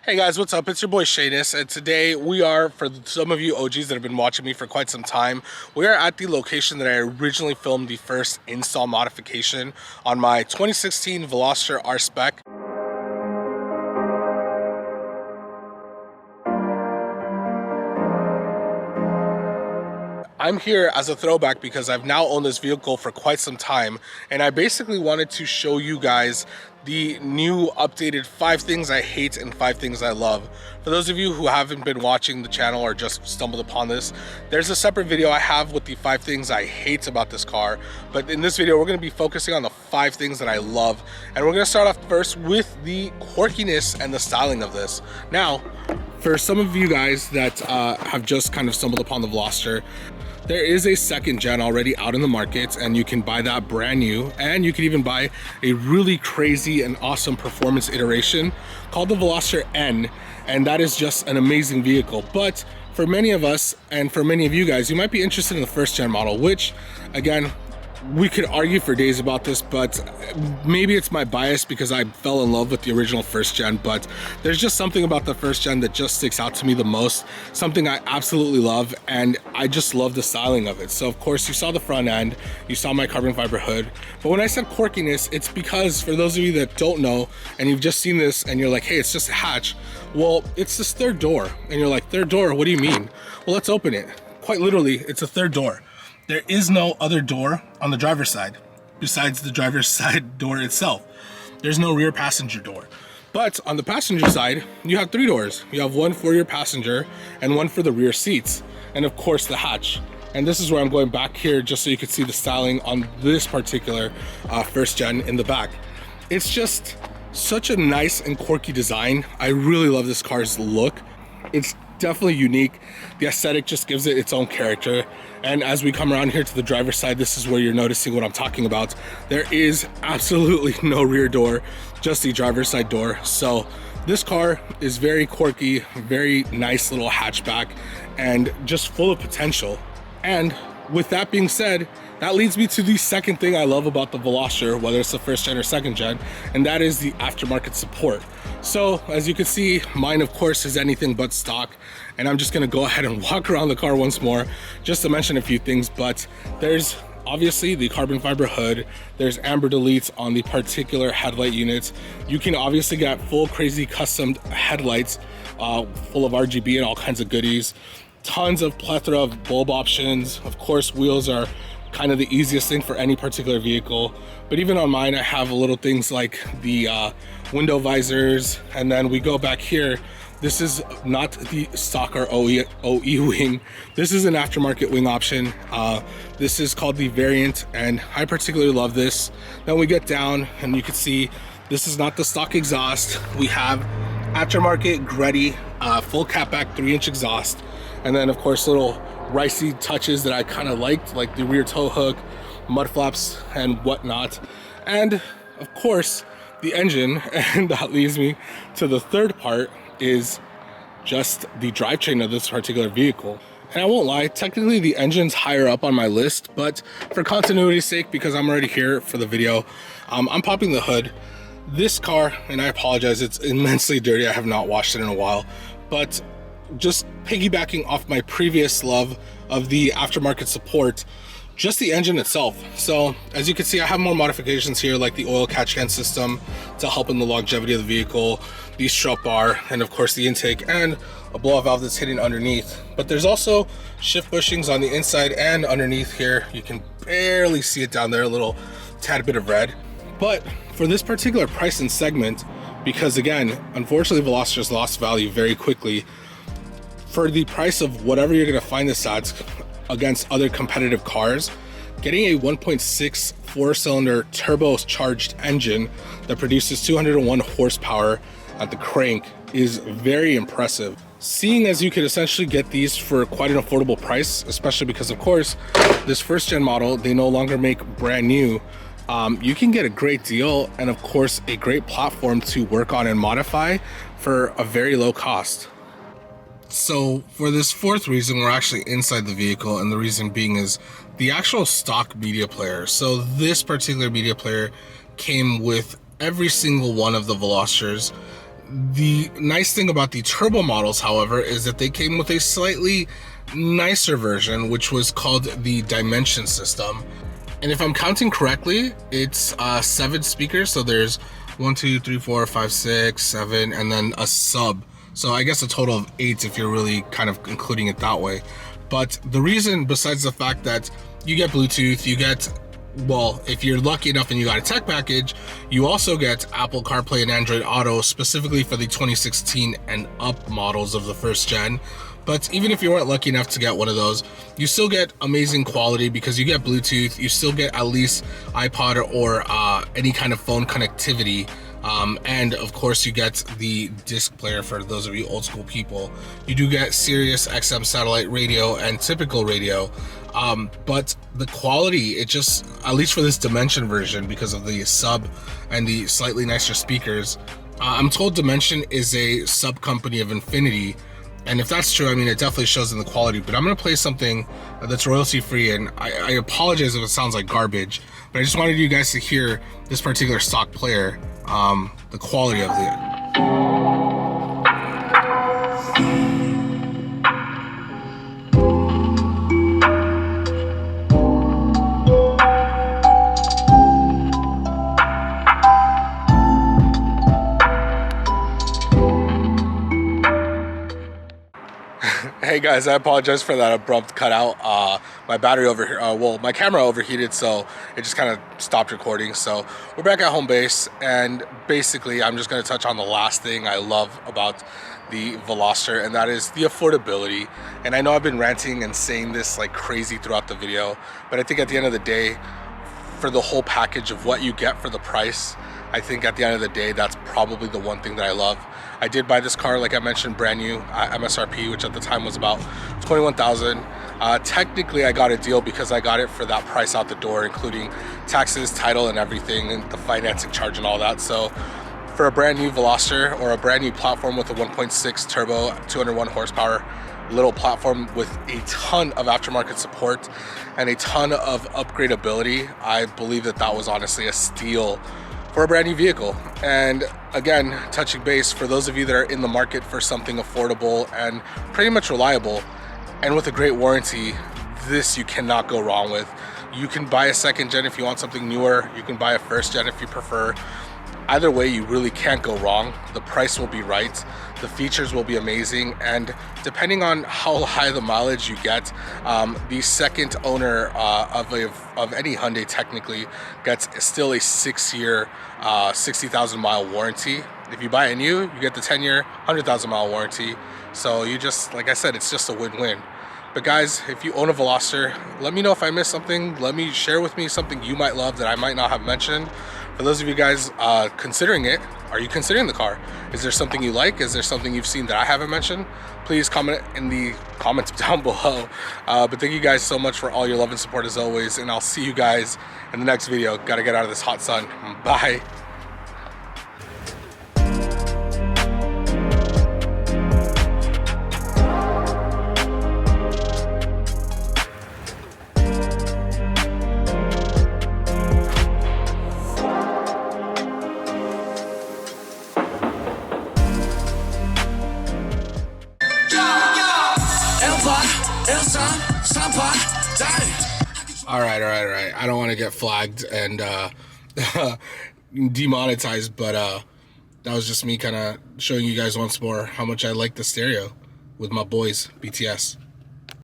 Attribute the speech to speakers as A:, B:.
A: Hey guys, what's up? It's your boy Shadis, and today we are, for some of you OGs that have been watching me for quite some time, we are at the location that I originally filmed the first install modification on my 2016 Veloster R-Spec. I'm here as a throwback because I've now owned this vehicle for quite some time, and I basically wanted to show you guys the new updated 5 things I hate and 5 things I love. For those of you who haven't been watching the channel or just stumbled upon this, there's a separate video I have with the 5 things I hate about this car, but in this video we're going to be focusing on the 5 things that I love, and we're going to start off first with the quirkiness and the styling of this. Now, for some of you guys that have just kind of stumbled upon the Veloster, there is a second gen already out in the market, and you can buy that brand new, and you can even buy a really crazy and awesome performance iteration called the Veloster N, and that is just an amazing vehicle. But for many of us and for many of you guys, you might be interested in the first gen model, which again, we could argue for days about this, but maybe it's my bias because I fell in love with the original first gen, but there's just something about the first gen that just sticks out to me the most, something I absolutely love, and I just love the styling of it. So of course you saw the front end, you saw my carbon fiber hood, but when I said quirkiness, it's because for those of you that don't know and you've just seen this and you're like, hey, it's just a hatch, well, it's this third door, and you're like, third door, what do you mean? Well, let's open it. Quite literally, it's a third door. There is no other door on the driver's side besides the driver's side door itself. There's no rear passenger door. But on the passenger side, you have 3 doors. You have one for your passenger and one for the rear seats, and of course the hatch. And this is where I'm going back here just so you can see the styling on this particular first gen in the back. It's just such a nice and quirky design. I really love this car's look. It's definitely unique. The aesthetic just gives it its own character. And as we come around here to the driver's side, this is where you're noticing what I'm talking about. There is absolutely no rear door, just the driver's side door. So this car is very quirky, very nice little hatchback, and just full of potential. And with that being said, that leads me to the second thing I love about the Veloster, whether it's the first gen or second gen, and that is the aftermarket support. So as you can see, mine of course is anything but stock, and I'm just gonna go ahead and walk around the car once more just to mention a few things. But there's obviously the carbon fiber hood, there's amber deletes on the particular headlight units. You can obviously get full crazy custom headlights full of RGB and all kinds of goodies. Tons of plethora of bulb options. Of course, wheels are kind of the easiest thing for any particular vehicle, but even on mine I have little things like the window visors. And then we go back here, this is not the stock or OE wing, this is an aftermarket wing option. This is called the variant, and I particularly love this. Then we get down and you can see this is not the stock exhaust. We have aftermarket Gretty full catback 3-inch exhaust, and then of course little ricey touches that I kind of liked, like the rear tow hook, mud flaps and whatnot. And of course the engine, and that leads me to the third part, is just the drivetrain of this particular vehicle. And I won't lie, technically the engine's higher up on my list, but for continuity's sake, because I'm already here for the video, I'm popping the hood. This car, and I apologize, it's immensely dirty, I have not washed it in a while, but just piggybacking off my previous love of the aftermarket support, just the engine itself. So as you can see, I have more modifications here, like the oil catch can system to help in the longevity of the vehicle, the strut bar, and of course the intake, and a blow-off valve that's hidden underneath. But there's also shift bushings on the inside and underneath here. You can barely see it down there, a little tad bit of red. But for this particular price and segment, because again, unfortunately Veloster's lost value very quickly, for the price of whatever you're going to find this at against other competitive cars, getting a 1.6 4-cylinder turbocharged engine that produces 201 horsepower at the crank is very impressive. Seeing as you could essentially get these for quite an affordable price, especially because of course this first gen model they no longer make brand new, you can get a great deal and of course a great platform to work on and modify for a very low cost. So for this fourth reason, we're actually inside the vehicle, and the reason being is the actual stock media player. So this particular media player came with every single one of the Velosters. The nice thing about the turbo models, however, is that they came with a slightly nicer version, which was called the Dimension system. And if I'm counting correctly, it's 7 speakers. So there's 1, 2, 3, 4, 5, 6, 7, and then a sub. So I guess a total of 8 if you're really kind of including it that way. But the reason, besides the fact that you get Bluetooth, you get, well, if you're lucky enough and you got a tech package, you also get Apple CarPlay and Android Auto, specifically for the 2016 and up models of the first gen. But even if you weren't lucky enough to get one of those, you still get amazing quality because you get Bluetooth, you still get at least iPod or any kind of phone connectivity. And of course you get the disc player for those of you old school people. You do get Sirius XM satellite radio and typical radio. But the quality, it just, at least for this Dimension version, because of the sub and the slightly nicer speakers, I'm told Dimension is a sub company of Infinity. And if that's true, I mean, it definitely shows in the quality. But I'm going to play something that's royalty free, and I apologize if it sounds like garbage, but I just wanted you guys to hear this particular stock player, the quality of it. Hey guys, I apologize for that abrupt cutout. My battery my camera overheated, so it just kind of stopped recording. So we're back at home base, and basically I'm just going to touch on the last thing I love about the Veloster, and that is the affordability. And I know I've been ranting and saying this like crazy throughout the video, but I think at the end of the day, for the whole package of what you get for the price, I think at the end of the day, that's probably the one thing that I love. I did buy this car, like I mentioned, brand new MSRP, which at the time was about $21,000. Technically, I got a deal because I got it for that price out the door, including taxes, title, and everything, and the financing charge and all that. So for a brand new Veloster, or a brand new platform with a 1.6 turbo, 201 horsepower, little platform with a ton of aftermarket support and a ton of upgradability, I believe that that was honestly a steal for a brand new vehicle. And again, touching base, for those of you that are in the market for something affordable and pretty much reliable and with a great warranty, this you cannot go wrong with. You can buy a second gen if you want something newer, you can buy a first gen if you prefer. Either way, you really can't go wrong. The price will be right, the features will be amazing, and depending on how high the mileage you get, the second owner of any Hyundai technically gets still a 6-year, 60,000 mile warranty. If you buy it new, you get the 10-year, 100,000 mile warranty. So you just, like I said, it's just a win-win. But guys, if you own a Veloster, let me know if I missed something. Let me share with me something you might love that I might not have mentioned. For those of you guys considering it, are you considering the car? Is there something you like? Is there something you've seen that I haven't mentioned? Please comment in the comments down below. But thank you guys so much for all your love and support as always, and I'll see you guys in the next video. Gotta get out of this hot sun. Bye. All right. I don't want to get flagged and demonetized, but that was just me kind of showing you guys once more how much I like the stereo with my boys, BTS.